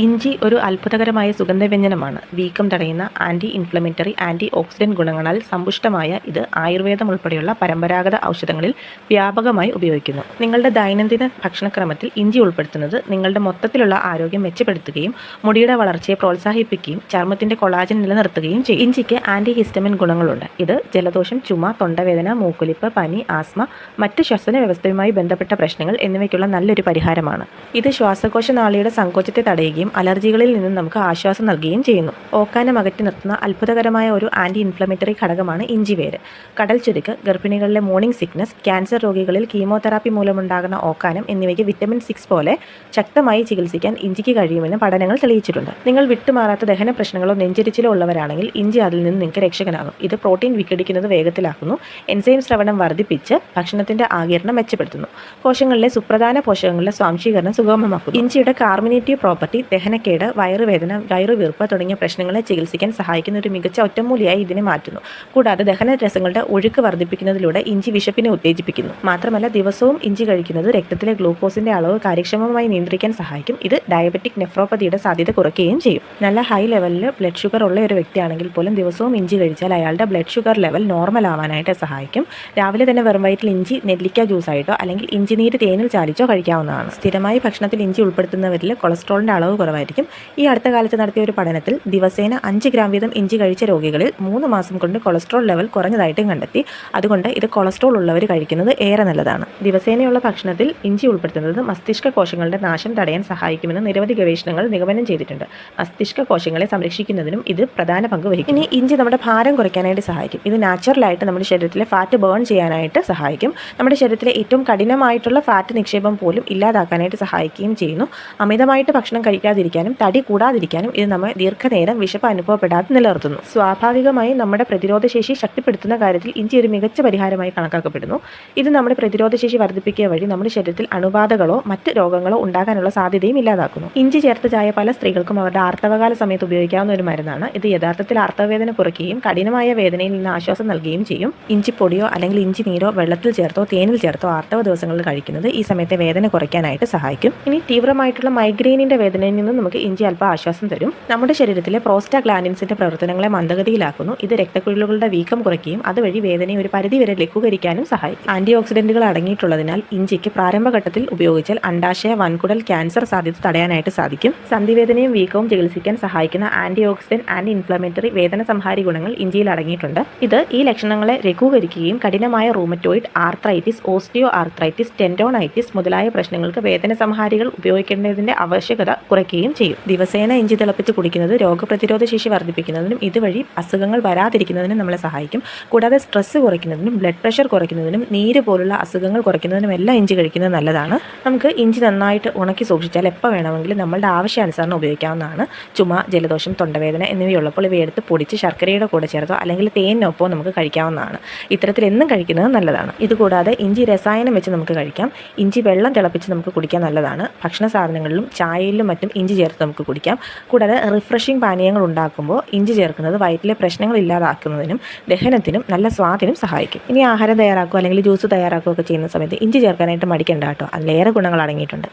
ഇഞ്ചി ഒരു അത്ഭുതകരമായ സുഗന്ധവ്യഞ്ജനമാണ്. വീക്കം തടയുന്ന ആൻറ്റി ഇൻഫ്ലമേറ്ററി, ആൻറ്റി ഓക്സിഡന്റ് ഗുണങ്ങളാൽ സമ്പുഷ്ടമായ ഇത് ആയുർവേദം ഉൾപ്പെടെയുള്ള പരമ്പരാഗത ഔഷധങ്ങളിൽ വ്യാപകമായി ഉപയോഗിക്കുന്നു. നിങ്ങളുടെ ദൈനംദിന ഭക്ഷണക്രമത്തിൽ ഇഞ്ചി ഉൾപ്പെടുത്തുന്നത് നിങ്ങളുടെ മൊത്തത്തിലുള്ള ആരോഗ്യം മെച്ചപ്പെടുത്തുകയും മുടിയുടെ വളർച്ചയെ പ്രോത്സാഹിപ്പിക്കുകയും ചർമ്മത്തിന്റെ കൊളാജൻ നിലനിർത്തുകയും ചെയ്യും. ഇഞ്ചിക്ക് ആൻറ്റി ഹിസ്റ്റമിൻ ഗുണങ്ങളുണ്ട്. ഇത് ജലദോഷം, ചുമ, തൊണ്ടവേദന, മൂക്കൊലിപ്പ്, പനി, ആസ്മ, മറ്റ് ശ്വസന വ്യവസ്ഥയുമായി ബന്ധപ്പെട്ട പ്രശ്നങ്ങൾ എന്നിവയ്ക്കുള്ള നല്ലൊരു പരിഹാരമാണ്. ഇത് ശ്വാസകോശ നാളിയുടെ സങ്കോചത്തെ തടയുകയും അലർജികളിൽ നിന്നും നമുക്ക് ആശ്വാസം നൽകുകയും ചെയ്യുന്നു. ഓക്കാനം അകറ്റി നിർത്തുന്ന അത്ഭുതകരമായ ഒരു ആൻറ്റി ഇൻഫ്ലമേറ്ററി ഘടകമാണ് ഇഞ്ചിവേര്. കടൽ ചുരുക്ക്, ഗർഭിണികളിലെ മോർണിംഗ് സിക്നസ്, ക്യാൻസർ രോഗികളിൽ കീമോതെറാപ്പി മൂലമുണ്ടാകുന്ന ഓക്കാനം എന്നിവയ്ക്ക് വിറ്റമിൻ 6 പോലെ ശക്തമായി ചികിത്സിക്കാൻ ഇഞ്ചിക്ക് കഴിയുമെന്ന് പഠനങ്ങൾ തെളിയിച്ചിട്ടുണ്ട്. നിങ്ങൾ വിട്ടുമാറാത്ത ദഹന പ്രശ്നങ്ങളോ നെഞ്ചരിച്ചിലോ ഉള്ളവരാണെങ്കിൽ ഇഞ്ചി അതിൽ നിന്ന് നിങ്ങൾക്ക് രക്ഷകനാകും. ഇത് പ്രോട്ടീൻ വിഘടിക്കുന്നത് വേഗത്തിലാക്കുന്നു, എൻസൈം സ്രവണം വർദ്ധിപ്പിച്ച് ഭക്ഷണത്തിന്റെ ആഗിരണം മെച്ചപ്പെടുത്തുന്നു, കോശങ്ങളിലെ സുപ്രധാന പോഷകങ്ങളുടെ സ്വാംശീകരണം സുഗമമാക്കുന്നു. ഇഞ്ചിയുടെ കാർമിനേറ്റീവ് പ്രോപ്പർട്ടി ദഹനക്കേട്, വയറുവേദന, വയറുവീർപ്പ് തുടങ്ങിയ പ്രശ്നങ്ങളെ ചികിത്സിക്കാൻ സഹായിക്കുന്ന ഒരു മികച്ച ഒറ്റമൂലിയായി ഇതിനെ മാറ്റുന്നു. കൂടാതെ ദഹന രസങ്ങളുടെ ഒഴുക്ക് വർദ്ധിപ്പിക്കുന്നതിലൂടെ ഇഞ്ചി വിശപ്പിനെ ഉത്തേജിപ്പിക്കുന്നു. മാത്രമല്ല, ദിവസവും ഇഞ്ചി കഴിക്കുന്നത് രക്തത്തിലെ ഗ്ലൂക്കോസിന്റെ അളവ് കാര്യക്ഷമമായി നിയന്ത്രിക്കാൻ സഹായിക്കും. ഇത് ഡയബറ്റിക് നെഫ്രോപ്പതിയുടെ സാധ്യത കുറയ്ക്കുകയും ചെയ്യും. നല്ല ഹൈ ലെവലിൽ ബ്ലഡ് ഷുഗർ ഉള്ള ഒരു വ്യക്തിയാണെങ്കിൽ പോലും ദിവസവും ഇഞ്ചി കഴിച്ചാൽ അയാളുടെ ബ്ലഡ് ഷുഗർ ലെവൽ നോർമൽ ആവാനായിട്ട് സഹായിക്കും. രാവിലെ തന്നെ വെറും വയറ്റിൽ ഇഞ്ചി നെല്ലിക്ക ജ്യൂസായിട്ടോ അല്ലെങ്കിൽ ഇഞ്ചിനീര് തേനിൽ ചാലിച്ചോ കഴിക്കാവുന്നതാണ്. സ്ഥിരമായി ഭക്ഷണത്തിൽ ഇഞ്ചി ഉൾപ്പെടുത്തുന്നവരിൽ കൊളസ്ട്രോളിന്റെ അളവ് കുറവായിരിക്കും. ഈ അടുത്ത കാലത്ത് നടത്തിയ ഒരു പഠനത്തിൽ ദിവസേന 5 ഗ്രാം വീതം ഇഞ്ചി കഴിച്ച രോഗികളിൽ 3 മാസം കൊണ്ട് കൊളസ്ട്രോൾ ലെവൽ കുറഞ്ഞതായിട്ടും കണ്ടെത്തി. അതുകൊണ്ട് ഇത് കൊളസ്ട്രോൾ ഉള്ളവർ കഴിക്കുന്നത് ഏറെ നല്ലതാണ്. ദിവസേനയുള്ള ഭക്ഷണത്തിൽ ഇഞ്ചി ഉൾപ്പെടുത്തുന്നത് മസ്തിഷ്ക കോശങ്ങളുടെ നാശം തടയാൻ സഹായിക്കുമെന്ന് നിരവധി ഗവേഷണങ്ങൾ നിഗമനം ചെയ്തിട്ടുണ്ട്. മസ്തിഷ്ക കോശങ്ങളെ സംരക്ഷിക്കുന്നതിനും ഇത് പ്രധാന പങ്ക് വഹിക്കും. ഇനി ഇഞ്ചി നമ്മുടെ ഭാരം കുറയ്ക്കാനായിട്ട് സഹായിക്കും. ഇത് നാച്ചുറലായിട്ട് നമ്മുടെ ശരീരത്തിലെ ഫാറ്റ് ബേൺ ചെയ്യാനായിട്ട് സഹായിക്കും. നമ്മുടെ ശരീരത്തിലെ ഏറ്റവും കഠിനമായിട്ടുള്ള ഫാറ്റ് നിക്ഷേപം പോലും ഇല്ലാതാക്കാനായിട്ട് സഹായിക്കുകയും ചെയ്യുന്നു. അമിതമായിട്ട് ഭക്ഷണം കഴിക്കാതിരിക്കാനും തടി കൂടാതിരിക്കാനും ഇത് നമ്മെ ദീർഘനേരം വിശപ്പ് അനുഭവപ്പെടാതെ നിലനിർത്തുന്നു. സ്വാഭാവികമായും നമ്മുടെ പ്രതിരോധശേഷി ശക്തിപ്പെടുത്തുന്ന കാര്യത്തിൽ ഇഞ്ചി ഒരു മികച്ച പരിഹാരമായി കണക്കാക്കപ്പെടുന്നു. ഇത് നമ്മുടെ പ്രതിരോധശേഷി വർദ്ധിപ്പിക്കുക വഴി നമ്മുടെ ശരീരത്തിൽ അണുബാധകളോ മറ്റ് രോഗങ്ങളോ ഉണ്ടാകാനുള്ള സാധ്യതയും ഇല്ലാതാക്കുന്നു. ഇഞ്ചി ചേർത്ത ചായ പല സ്ത്രീകൾക്കും അവരുടെ ആർത്തവകാല സമയത്ത് ഉപയോഗിക്കാവുന്ന ഒരു മരുന്നാണ്. ഇത് യഥാർത്ഥത്തിൽ ആർത്തവവേദന കുറയ്ക്കുകയും കഠിനമായ വേദനയിൽ നിന്ന് ആശ്വാസം നൽകുകയും ചെയ്യും. ഇഞ്ചിപ്പൊടിയോ അല്ലെങ്കിൽ ഇഞ്ചി നീരോ വെള്ളത്തിൽ ചേർത്തോ തേനിൽ ചേർത്തോ ആർത്തവ ദിവസങ്ങളിൽ കഴിക്കുന്നത് ഈ സമയത്തെ വേദന കുറയ്ക്കാനായിട്ട് സഹായിക്കും. ഇനി തീവ്രമായിട്ടുള്ള മൈഗ്രെയിനിന്റെ വേദനയിൽ നിന്ന് നമുക്ക് ഇഞ്ചി അല്പം ആശ്വാസം തരും. നമ്മുടെ ശരീരത്തിലെ പ്രോസ്റ്റാഗ്ലാൻഡിൻസിന്റെ പ്രവർത്തനങ്ങളെ മന്ദഗതിയിലാക്കുന്നു. ഇത് രക്തക്കുഴലുകളുടെ വീക്കം കുറയ്ക്കുകയും അതുവഴി വേദനയെ ഒരു പരിധിവരെ ലഘൂകരിക്കാനും സഹായിക്കും. ആന്റി ഓക്സിഡന്റുകൾ അടങ്ങിയിട്ടുള്ളതിനാൽ ഇഞ്ചിക്ക് പ്രാരംഭഘട്ടത്തിൽ ഉപയോഗിച്ചാൽ അണ്ഡാശയ, വൻകുടൽ ക്യാൻസർ സാധ്യത തടയാനായിട്ട് സാധിക്കും. സന്ധിവേദനയും വീക്കവും ചികിത്സിക്കാൻ സഹായിക്കുന്ന ആന്റി ഓക്സിഡന്റ്, ആന്റി ഇൻഫ്ലമേറ്ററി, വേദന സംഹാരി ഗുണങ്ങൾ ഇഞ്ചിയിൽ അടങ്ങിയിട്ടുണ്ട്. ഇത് ഈ ലക്ഷണങ്ങളെ ലഘൂകരിക്കുകയും കഠിനമായ rheumatoid arthritis, osteo arthritis, tendonitis മുതലായ പ്രശ്നങ്ങൾക്ക് വേദന സംഹാരികൾ ഉപയോഗിക്കേണ്ടതിന്റെ ആവശ്യകത കുറയ്ക്കുകയും ചെയ്യും. ദിവസേന ഇഞ്ചി തിളപ്പിച്ച് കുടിക്കുന്നത് രോഗപ്രതിരോധ ശേഷി വർദ്ധിപ്പിക്കുന്നതിനും ഇതുവഴി അസുഖങ്ങൾ വരാതിരിക്കുന്നതിനും നമ്മളെ സഹായിക്കും. കൂടാതെ സ്ട്രെസ് കുറയ്ക്കുന്നതിനും ബ്ലഡ് പ്രഷർ കുറയ്ക്കുന്നതിനും നീര് പോലുള്ള അസുഖങ്ങൾ കുറയ്ക്കുന്നതിനും എല്ലാം ഇഞ്ചി കഴിക്കുന്നത് നല്ലതാണ്. നമുക്ക് ഇഞ്ചി നന്നായിട്ട് ഉണക്കി സൂക്ഷിച്ചാൽ എപ്പോൾ വേണമെങ്കിലും നമ്മളുടെ ആവശ്യാനുസരണം ഉപയോഗിക്കാവുന്നതാണ്. ചുമ, ജലദോഷം, തൊണ്ടവേദന എന്നിവയുള്ളപ്പോൾ ഇവയെടുത്ത് പൊടിച്ച് ശർക്കരയുടെ കൂടെ ചേർത്തോ അല്ലെങ്കിൽ തേനിനൊപ്പം നമുക്ക് കഴിക്കാവുന്നതാണ്. ഇത്തരത്തിൽ എന്നും കഴിക്കുന്നത് നല്ലതാണ്. ഇതുകൂടാതെ ഇഞ്ചി രസായനം വെച്ച് നമുക്ക് കഴിക്കാം. ഇഞ്ചി വെള്ളം തിളപ്പിച്ച് നമുക്ക് കുടിക്കാൻ നല്ലതാണ്. ഭക്ഷണ സാധനങ്ങളിലും ചായയിലും മറ്റും ഇഞ്ചി ചേർത്ത് നമുക്ക് കുടിക്കാം. കൂടാതെ റിഫ്രഷിംഗ് പാനീയങ്ങൾ ഉണ്ടാക്കുമ്പോൾ ഇഞ്ചി ചേർക്കുന്നത് വയറ്റിലെ പ്രശ്നങ്ങൾ ഇല്ലാതാക്കുന്നതിനും ദഹനത്തിനും നല്ല സ്വാദിനും സഹായിക്കും. ഇനി ആഹാരം തയ്യാറാക്കുക അല്ലെങ്കിൽ ജ്യൂസ് തയ്യാറാക്കുകയൊക്കെ ചെയ്യുന്ന സമയത്ത് ഇഞ്ചി ചേർക്കാനായിട്ട് മടിക്കേണ്ട കേട്ടോ. അതിലേറെ ഗുണങ്ങൾ അടങ്ങിയിട്ടുണ്ട്.